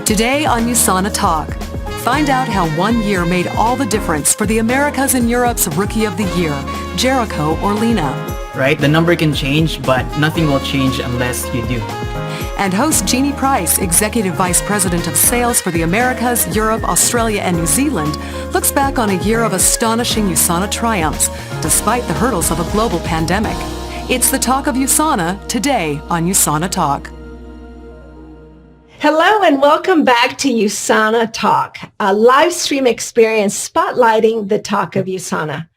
Today on USANA Talk, find out how 1 year made all the difference for the Americas and Europe's Rookie of the Year, Jericho Orlina. Right? The number can change, but nothing will change unless you do. And host Jeannie Price, Executive Vice President of Sales for the Americas, Europe, Australia, and New Zealand, looks back on a year of astonishing USANA triumphs, despite the hurdles of a global pandemic. It's the talk of USANA today on USANA Talk. Hello and welcome back to USANA Talk, a live stream experience spotlighting the talk of USANA.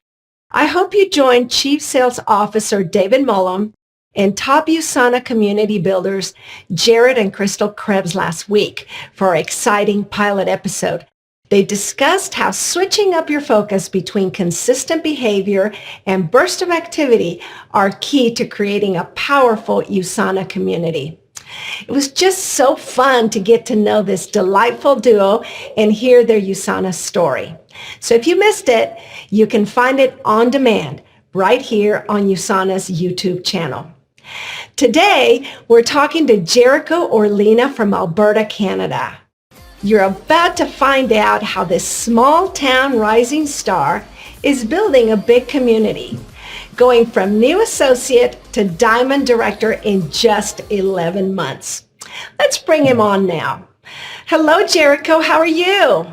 I hope you joined Chief Sales Officer David Mullum and top USANA community builders Jared and Crystal Krebs last week for our exciting pilot episode. They discussed how switching up your focus between consistent behavior and burst of activity are key to creating a powerful USANA community. It was just so fun to get to know this delightful duo and hear their USANA story. So if you missed it, you can find it on demand right here on USANA's YouTube channel. Today, we're talking to Jericho Orlina from Alberta, Canada. You're about to find out how this small town rising star is building a big community, going from new associate to diamond director in just 11 months. Let's bring him on now. Hello, Jericho. How are you?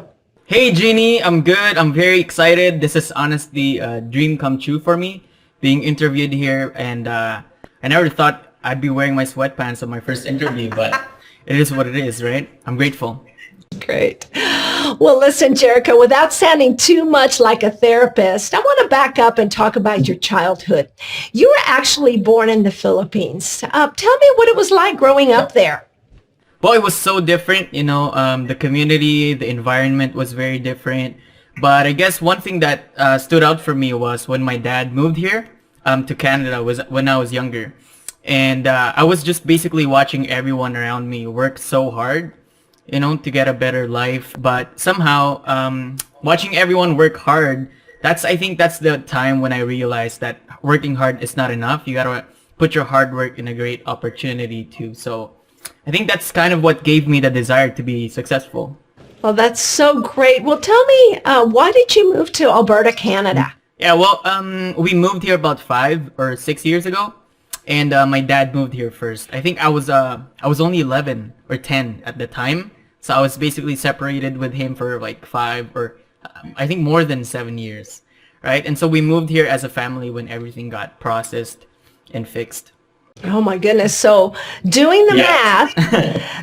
Hey, Jeannie. I'm good. I'm very excited. This is honestly a dream come true for me, being interviewed here. And I never thought I'd be wearing my sweatpants on my first interview, but it is what it is, right? I'm grateful. Great. Well, listen, Jericho, without sounding too much like a therapist, I want to back up and talk about your childhood. You were actually born in the Philippines. Tell me what it was like growing up there. Well, it was so different, the community, the environment was very different. But I guess one thing that stood out for me was when my dad moved here to Canada was when I was younger. And I was just basically watching everyone around me work so hard, to get a better life. But somehow, watching everyone work hard, I think that's the time when I realized that working hard is not enough. You gotta put your hard work in a great opportunity too. So I think that's kind of what gave me the desire to be successful. Well, that's so great. Well, tell me, why did you move to Alberta, Canada? Yeah, well, we moved here about 5 or 6 years ago. And my dad moved here first. I think I was only 11 or 10 at the time. So I was basically separated with him for like 5 or I think more than 7 years, right? And so we moved here as a family when everything got processed and fixed. Oh my goodness. So doing the math,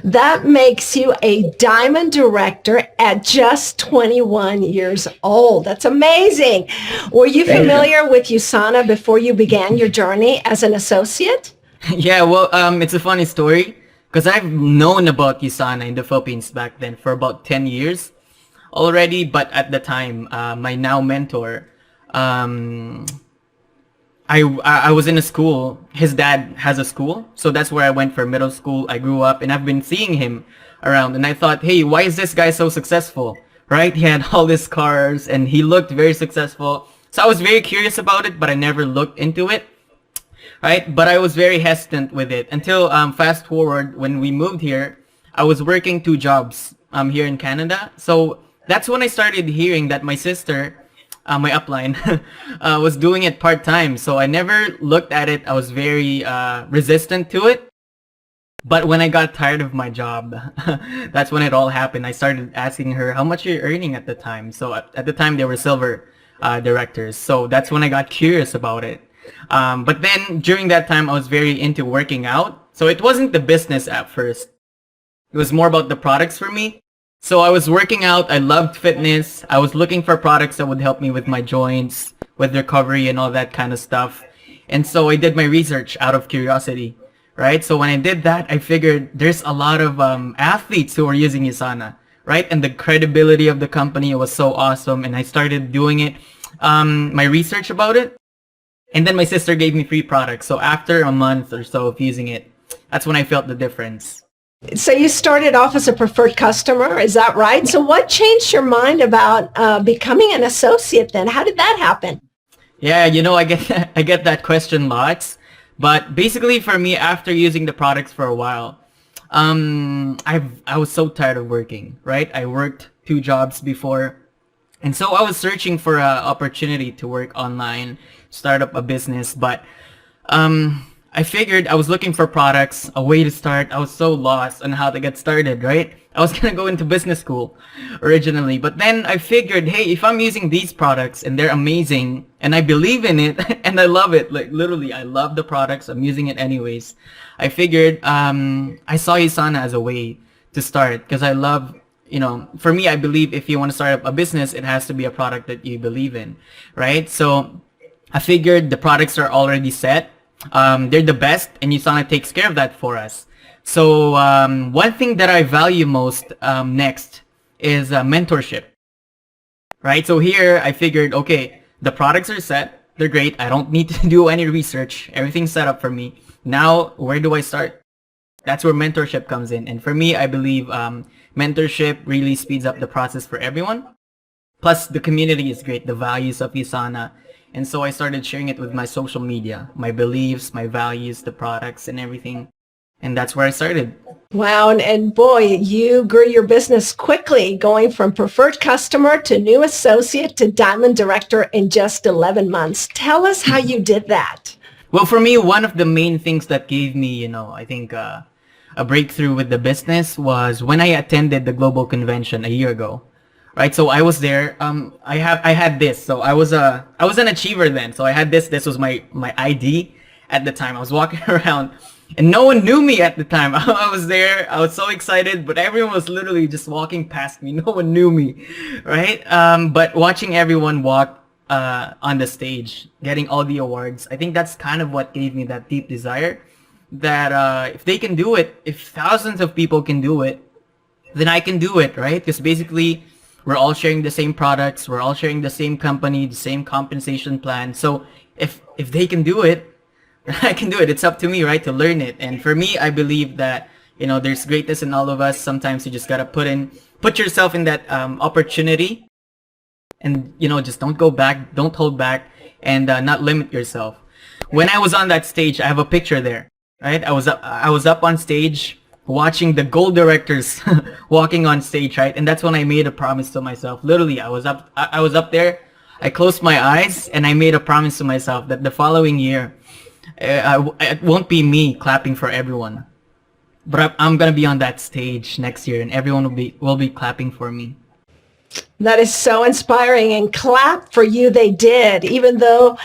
that makes you a diamond director at just 21 years old. That's amazing. Were you familiar with USANA before you began your journey as an associate? Yeah, well, it's a funny story because I've known about USANA in the Philippines back then for about 10 years already. But at the time, my now mentor, I was in a school. His dad has a school. So that's where I went for middle school. I grew up and I've been seeing him around. And I thought, hey, why is this guy so successful? Right? He had all these cars and he looked very successful. So I was very curious about it, but I never looked into it. Right? But I was very hesitant with it until fast forward when we moved here. I was working 2 jobs here in Canada. So that's when I started hearing that my sister, my upline, was doing it part-time. So I never looked at it. I was very resistant to it. But when I got tired of my job, that's when it all happened. I started asking her, how much are you earning at the time? So at the time, they were silver directors. So that's when I got curious about it. But then during that time, I was very into working out. So it wasn't the business at first. It was more about the products for me. So I was working out. I loved fitness. I was looking for products that would help me with my joints, with recovery and all that kind of stuff. And so I did my research out of curiosity, right? So when I did that, I figured there's a lot of athletes who are using USANA, right? And the credibility of the company was so awesome. And I started doing it, my research about it. And then my sister gave me free products. So after a month or so of using it, that's when I felt the difference. So you started off as a preferred customer, is that right? So what changed your mind about becoming an associate then? How did that happen? Yeah, I get that question lots. But basically for me, after using the products for a while, I was so tired of working, right? I worked 2 jobs before. And so I was searching for an opportunity to work online, start up a business, but I figured I was looking for products, a way to start. I was so lost on how to get started, right? I was gonna go into business school originally, but then I figured, hey, if I'm using these products and they're amazing and I believe in it and I love it, like literally I love the products, I'm using it anyways. I figured I saw Usana as a way to start because I love, for me, I believe if you want to start up a business, it has to be a product that you believe in, right? So I figured the products are already set. They're the best, and Usana takes care of that for us. So one thing that I value most next is mentorship, right? So here I figured, okay, the products are set. They're great. I don't need to do any research. Everything's set up for me. Now, where do I start? That's where mentorship comes in. And for me, I believe mentorship really speeds up the process for everyone. Plus, the community is great, the values of Usana. And so I started sharing it with my social media, my beliefs, my values, the products, and everything. And that's where I started. Wow. And boy, you grew your business quickly, going from preferred customer to new associate to diamond director in just 11 months. Tell us how you did that. Well, for me, one of the main things that gave me, I think a breakthrough with the business was when I attended the global convention a year ago. Right, so I was there. I had this. So I was an achiever then. So I had this. This was my ID at the time. I was walking around, and no one knew me at the time. I was there. I was so excited, but everyone was literally just walking past me. No one knew me, right? But watching everyone walk on the stage, getting all the awards, I think that's kind of what gave me that deep desire that if they can do it, if thousands of people can do it, then I can do it, right? Because basically, we're all sharing the same products. We're all sharing the same company, the same compensation plan. So if they can do it, I can do it. It's up to me, right, to learn it. And for me, I believe that, there's greatness in all of us. Sometimes you just got to put yourself in that opportunity and, just don't go back, don't hold back, and not limit yourself. When I was on that stage, I have a picture there, right? I was up on stage watching the gold directors walking on stage, right? And that's when I made a promise to myself. Literally, I was up there, I closed my eyes, and I made a promise to myself that the following year, it won't be me clapping for everyone, but I'm gonna be on that stage next year, and everyone will be clapping for me. That is so inspiring, and clap for you they did, even though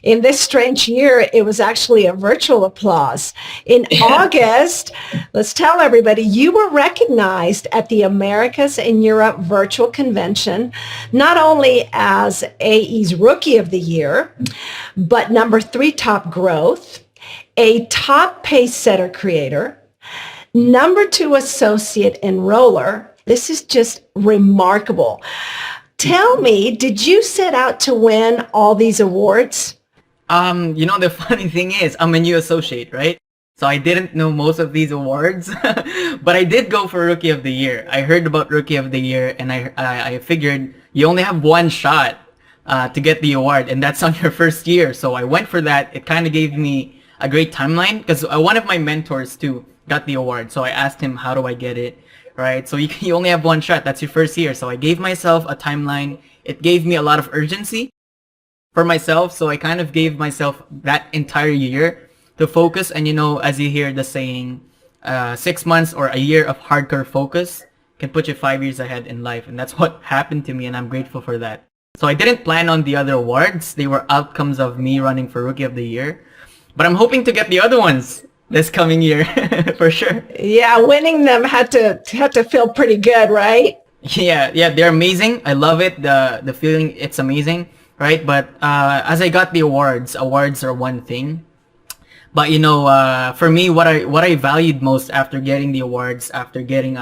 in this strange year, it was actually a virtual applause. In August, let's tell everybody, you were recognized at the Americas and Europe Virtual Convention, not only as AE's Rookie of the Year, but number 3 top growth, a top pace setter creator, number 2 associate enroller. This is just remarkable. Tell me, did you set out to win all these awards? The funny thing is, I'm a new associate, right? So I didn't know most of these awards, but I did go for Rookie of the Year. I heard about Rookie of the Year, and I figured you only have one shot to get the award, and that's on your first year. So I went for that. It kind of gave me a great timeline because one of my mentors too got the award. So I asked him, how do I get it? Right, so you only have one shot. That's your first year. So I gave myself a timeline. It gave me a lot of urgency for myself. So I kind of gave myself that entire year to focus. And as you hear the saying, 6 months or a year of hardcore focus can put you 5 years ahead in life. And that's what happened to me, and I'm grateful for that. So I didn't plan on the other awards. They were outcomes of me running for Rookie of the Year. But I'm hoping to get the other ones this coming year for sure. Yeah, winning them had to feel pretty good, right? Yeah, they're amazing. I love it. The feeling, it's amazing, right? But as I got the awards are one thing. But for me, what I valued most after getting the awards, after getting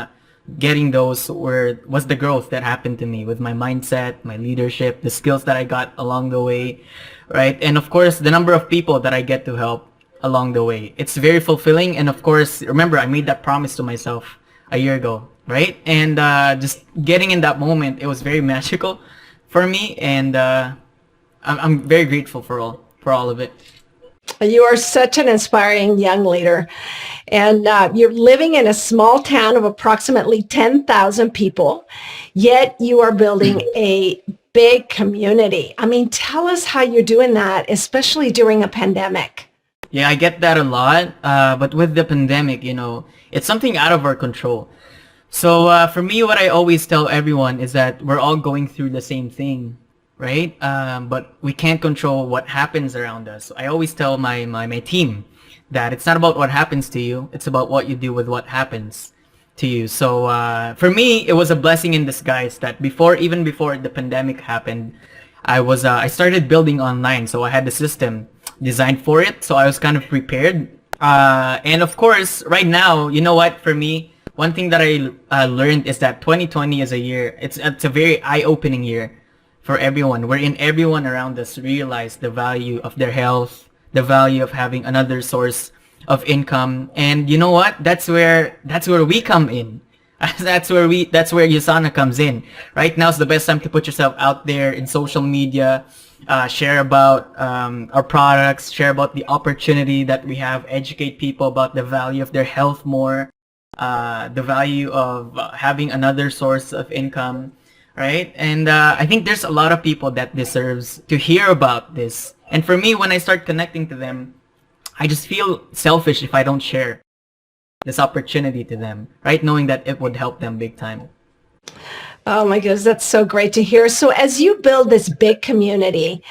those was the growth that happened to me with my mindset, my leadership, the skills that I got along the way, right? And of course, the number of people that I get to help along the way. It's very fulfilling. And of course, remember, I made that promise to myself a year ago, right? And just getting in that moment, it was very magical for me. And I'm very grateful for all of it. You are such an inspiring young leader. And you're living in a small town of approximately 10,000 people, yet you are building a big community. I mean, tell us how you're doing that, especially during a pandemic. Yeah, I get that a lot. But with the pandemic, it's something out of our control. So for me, what I always tell everyone is that we're all going through the same thing, right? But we can't control what happens around us. So I always tell my team that it's not about what happens to you. It's about what you do with what happens to you. So for me, it was a blessing in disguise that even before the pandemic happened, I started building online. So I had the system designed for it. So I was kind of prepared. And of course, right now, you know what, for me, one thing that I learned is that 2020 is a year. It's a very eye-opening year for everyone. Wherein everyone around us realized the value of their health, the value of having another source of income. And you know what? That's where we come in. That's where USANA comes in. Right now is the best time to put yourself out there in social media, share about our products, share about the opportunity that we have, educate people about the value of their health more, the value of having another source of income, right? And I think there's a lot of people that deserves to hear about this. And for me, when I start connecting to them, I just feel selfish if I don't share this opportunity to them, right? Knowing that it would help them big time. Oh my goodness, that's so great to hear. So as you build this big community,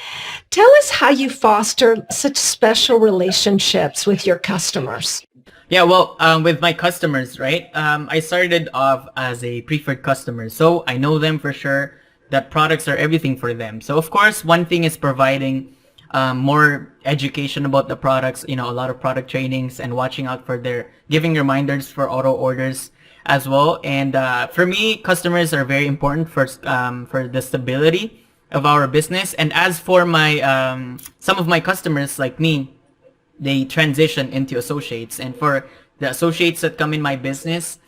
tell us how you foster such special relationships with your customers. Yeah, well, with my customers, right? I started off as a preferred customer. So I know them for sure, that products are everything for them. So of course, one thing is providing more education about the products, a lot of product trainings and watching out for giving reminders for auto orders as well. And for me, customers are very important for the stability of our business. And as for some of my customers like me, they transition into associates. And for the associates that come in my business,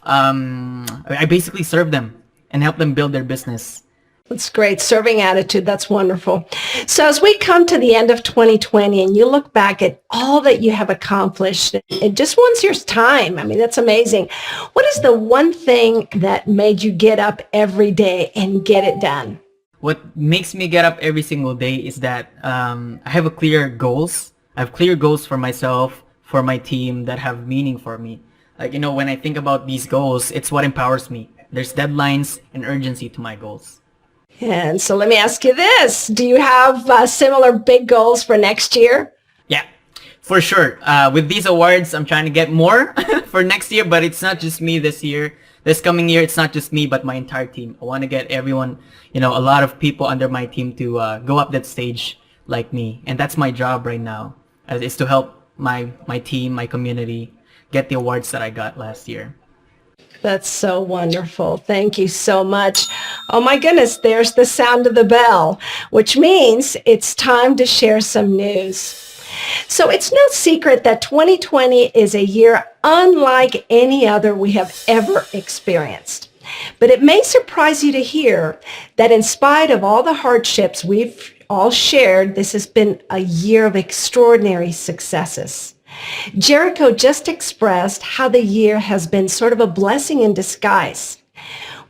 I basically serve them and help them build their business. That's great. Serving attitude. That's wonderful. So as we come to the end of 2020 and you look back at all that you have accomplished in just 1 year's time, I mean, that's amazing. What is the one thing that made you get up every day and get it done? What makes me get up every single day is that I have clear goals. I have clear goals for myself, for my team that have meaning for me. Like, when I think about these goals, it's what empowers me. There's deadlines and urgency to my goals. And so let me ask you this. Do you have similar big goals for next year? Yeah, for sure. With these awards, I'm trying to get more for next year, but it's not just me this year. This coming year, it's not just me, but my entire team. I want to get everyone, a lot of people under my team to go up that stage like me. And that's my job right now, is to help my team, my community, get the awards that I got last year. That's so wonderful. Thank you so much. Oh my goodness, there's the sound of the bell, which means it's time to share some news. So it's no secret that 2020 is a year unlike any other we have ever experienced. But it may surprise you to hear that in spite of all the hardships we've all shared, this has been a year of extraordinary successes. Jericho just expressed how the year has been sort of a blessing in disguise.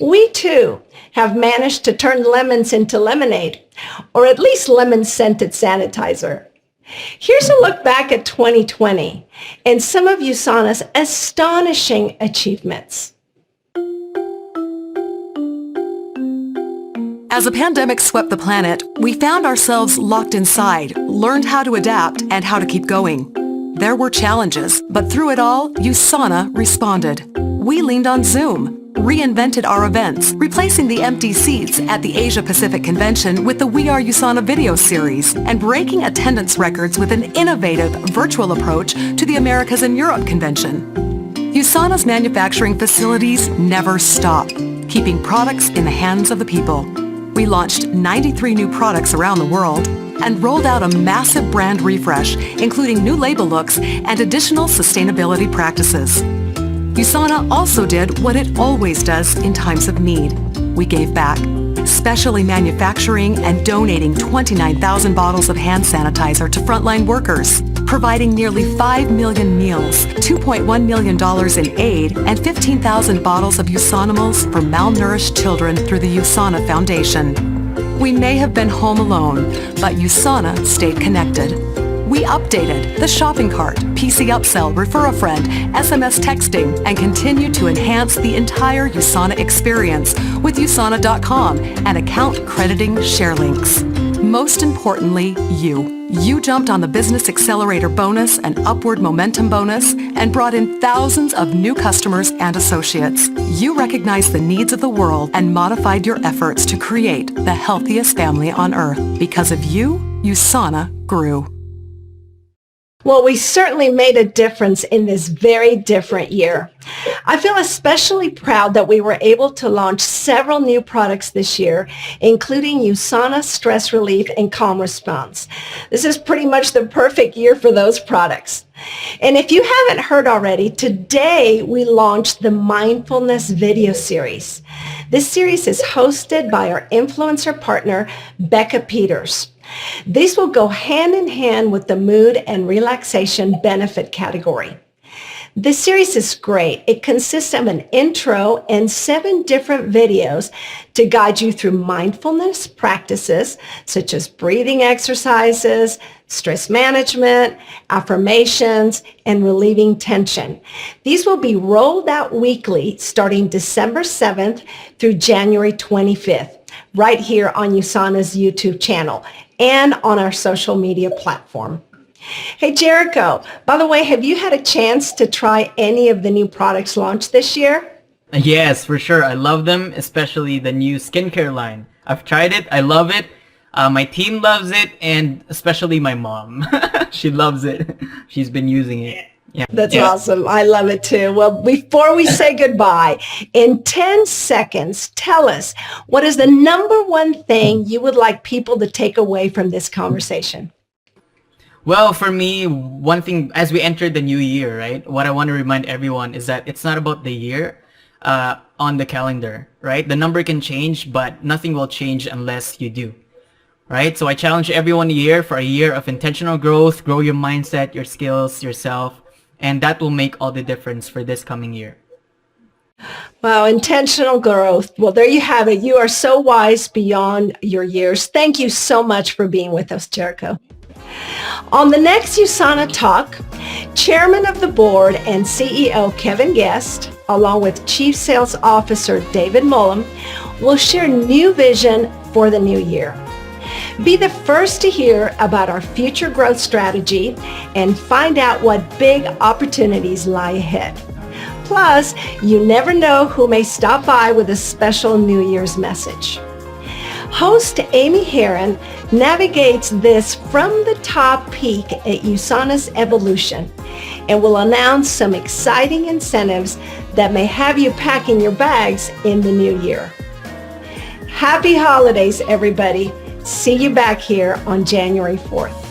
We too have managed to turn lemons into lemonade, or at least lemon-scented sanitizer. Here's a look back at 2020 and some of USANA's astonishing achievements. As the pandemic swept the planet, we found ourselves locked inside, learned how to adapt and how to keep going. There were challenges, but through it all, USANA responded. We leaned on Zoom, reinvented our events, replacing the empty seats at the Asia Pacific Convention with the We Are USANA video series, and breaking attendance records with an innovative virtual approach to the Americas and Europe Convention. USANA's manufacturing facilities never stop, keeping products in the hands of the people. We launched 93 new products around the world and rolled out a massive brand refresh, including new label looks and additional sustainability practices. USANA also did what it always does in times of need. We gave back. specially manufacturing and donating 29,000 bottles of hand sanitizer to frontline workers, providing nearly 5 million meals, $2.1 million in aid, and 15,000 bottles of Usanimals for malnourished children through the USANA Foundation. We may have been home alone, but USANA stayed connected. We updated the shopping cart, PC upsell, refer a friend, SMS texting, and continue to enhance the entire USANA experience with USANA.com and account crediting share links. Most importantly, you jumped on the Business Accelerator bonus and Upward Momentum bonus and brought in thousands of new customers and associates. You recognized the needs of the world and modified your efforts to create the healthiest family on earth. Because of you, USANA grew. Well, we certainly made a difference in this very different year. I feel especially proud that we were able to launch several new products this year, including USANA Stress Relief and Calm Response. This is pretty much the perfect year for those products. And if you haven't heard already, today we launched the Mindfulness video series. This series is hosted by our influencer partner, Becca Peters. These will go hand in hand with the mood and relaxation benefit category. This series is great. It consists of an intro and 7 different videos to guide you through mindfulness practices such as breathing exercises, stress management, affirmations, and relieving tension. These will be rolled out weekly starting December 7th through January 25th, right here on USANA's YouTube channel and on our social media platform. Hey, Jericho, by the way, have you had a chance to try any of the new products launched this year? Yes, for sure. I love them, especially the new skincare line. I've tried it. I love it. My team loves it, and especially my mom. She loves it. She's been using it. Yeah. That's awesome. I love it too. Well, before we say goodbye, in 10 seconds, tell us, what is the number one thing you would like people to take away from this conversation? Well, for me, one thing, as we enter the new year, right, what I want to remind everyone is that it's not about the year on the calendar, right? The number can change, but nothing will change unless you do, right? So I challenge everyone here for a year of intentional growth, grow your mindset, your skills, yourself, and that will make all the difference for this coming year. Wow, intentional growth. Well, there you have it. You are so wise beyond your years. Thank you so much for being with us, Jericho. On the next USANA Talk, Chairman of the Board and CEO Kevin Guest, along with Chief Sales Officer David Mullum, will share new vision for the new year. Be the first to hear about our future growth strategy and find out what big opportunities lie ahead. Plus, you never know who may stop by with a special New Year's message. Host Amy Heron navigates this from the top peak at USANA's evolution and will announce some exciting incentives that may have you packing your bags in the new year. Happy holidays, everybody. See you back here on January 4th.